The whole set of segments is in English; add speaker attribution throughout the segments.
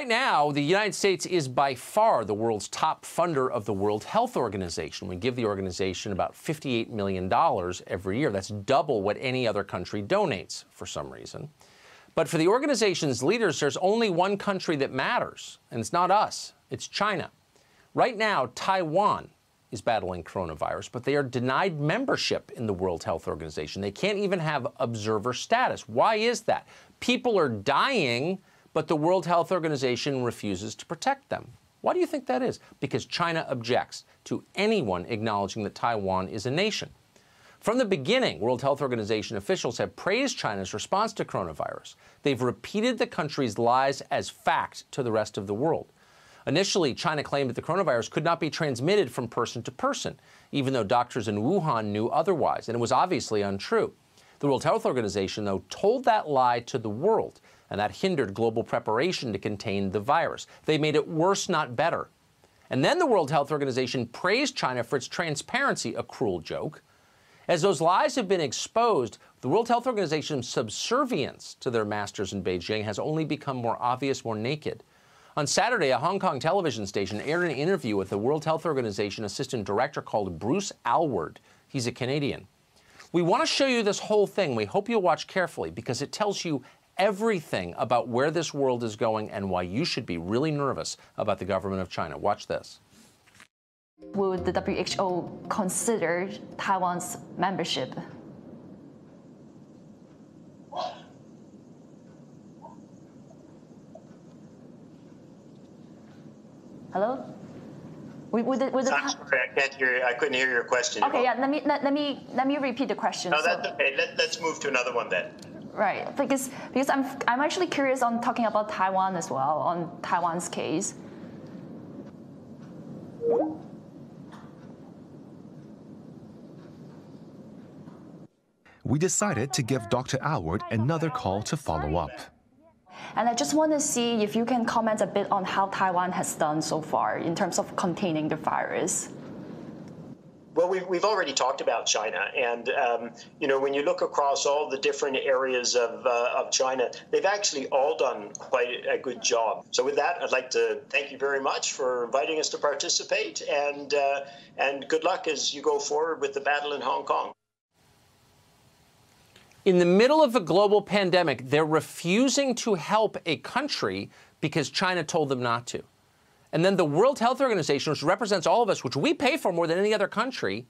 Speaker 1: Right now, the United States is by far the world's top funder of the World Health Organization. We give the organization about $58 million every year. That's double what any other country donates for some reason. But for the organization's leaders, there's only one country that matters, and it's not us, it's China. Right now, Taiwan is battling coronavirus, but they are denied membership in the World Health Organization. They can't even have observer status. Why is that? People are dying, but the World Health Organization refuses to protect them. Why do you think that is? Because China objects to anyone acknowledging that Taiwan is a nation. From the beginning, World Health Organization officials have praised China's response to coronavirus. They've repeated the country's lies as fact to the rest of the world. Initially, China claimed that the coronavirus could not be transmitted from person to person, even though doctors in Wuhan knew otherwise, and it was obviously untrue. The World Health Organization, though, told that lie to the world, and that hindered global preparation to contain the virus. They made it worse, not better. And then the World Health Organization praised China for its transparency, a cruel joke. As those lies have been exposed, the World Health Organization's subservience to their masters in Beijing has only become more obvious, more naked. On Saturday, a Hong Kong television station aired an interview with the World Health Organization assistant director called Bruce Aylward. He's a Canadian. We want to show you this whole thing. We hope you'll watch carefully because it tells you everything about where this world is going and why you should be really nervous about the government of China. Watch this.
Speaker 2: Would the WHO consider Taiwan's membership? Hello?
Speaker 3: I'm sorry, I can't hear. I couldn't hear your question.
Speaker 2: Okay, yeah. Let me repeat the question.
Speaker 3: No, that's okay. Let's move to another one then.
Speaker 2: Right, because I'm actually curious on talking about Taiwan as well, on Taiwan's case.
Speaker 4: We decided to give Dr. Aylward another call to follow up.
Speaker 2: And I just want to see if you can comment a bit on how Taiwan has done so far in terms of containing the virus.
Speaker 3: Well, we've already talked about China, and you know, when you look across all the different areas of China, they've actually all done quite a good job. So with that, I'd like to thank you very much for inviting us to participate, and good luck as you go forward with the battle in Hong Kong.
Speaker 1: In the middle of a global pandemic, they're refusing to help a country because China told them not to. And then the World Health Organization, which represents all of us, which we pay for more than any other country,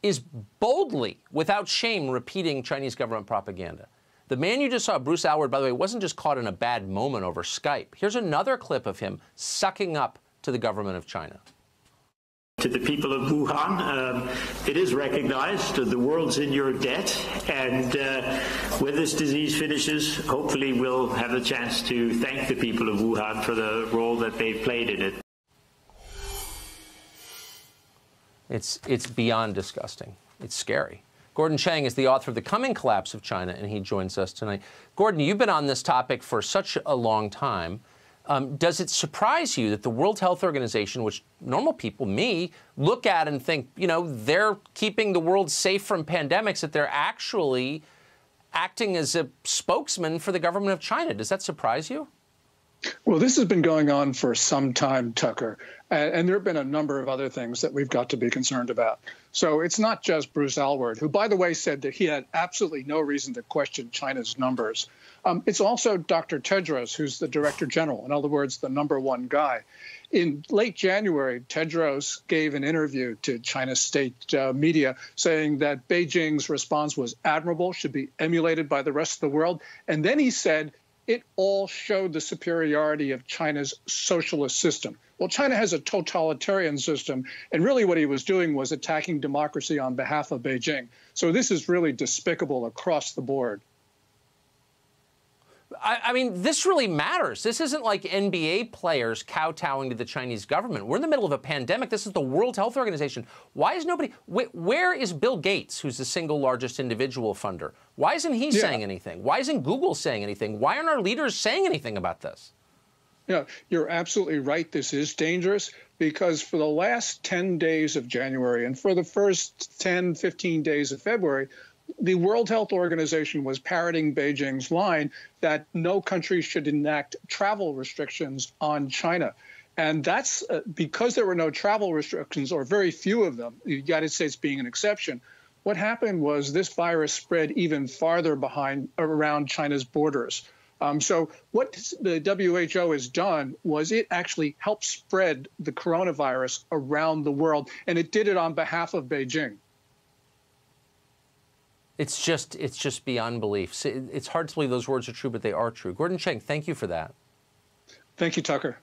Speaker 1: is boldly, without shame, repeating Chinese government propaganda. The man you just saw, Bruce Aylward, by the way, wasn't just caught in a bad moment over Skype. Here's another clip of him sucking up to the government of China.
Speaker 5: To the people of Wuhan, it is recognized that the world's in your debt, and when this disease finishes, hopefully we'll have a chance to thank the people of Wuhan for the role that they've played in it.
Speaker 1: It's beyond disgusting. It's scary. Gordon Chang is the author of The Coming Collapse of China, and he joins us tonight. Gordon, you've been on this topic for such a long time. Does it surprise you that the World Health Organization, which normal people, me, look at and think, you know, they're keeping the world safe from pandemics, that they're actually acting as a spokesman for the government of China? Does that surprise you?
Speaker 6: Well, this has been going on for some time, Tucker, and there have been a number of other things that we've got to be concerned about. So it's not just Bruce Aylward, who, by the way, said that he had absolutely no reason to question China's numbers. It's also Dr. Tedros, who's the Director General, in other words, the #1 guy. In late January, Tedros gave an interview to China's state media saying that Beijing's response was admirable, should be emulated by the rest of the world. And then he said it all showed the superiority of China's socialist system. Well, China has a totalitarian system, and really what he was doing was attacking democracy on behalf of Beijing. So this is really despicable across the board.
Speaker 1: I mean, this really matters. This isn't like NBA players kowtowing to the Chinese government. We're in the middle of a pandemic. This is the World Health Organization. Why is nobody... Where is Bill Gates, who's the single largest individual funder? Why isn't he saying anything? Why isn't Google saying anything? Why aren't our leaders saying anything about this?
Speaker 6: Yeah, you're absolutely right. This is dangerous because for the last 10 days of January and for the first 10, 15 days of February, the World Health Organization was parroting Beijing's line that no country should enact travel restrictions on China. And that's because there were no travel restrictions, or very few of them, the United States being an exception. What happened was this virus spread even farther around China's borders. So what the WHO has done was it actually helped spread the coronavirus around the world, and it did it on behalf of Beijing.
Speaker 1: It's just beyond belief. It's hard to believe those words are true, but they are true. Gordon Cheng, thank you for that.
Speaker 6: Thank you, Tucker.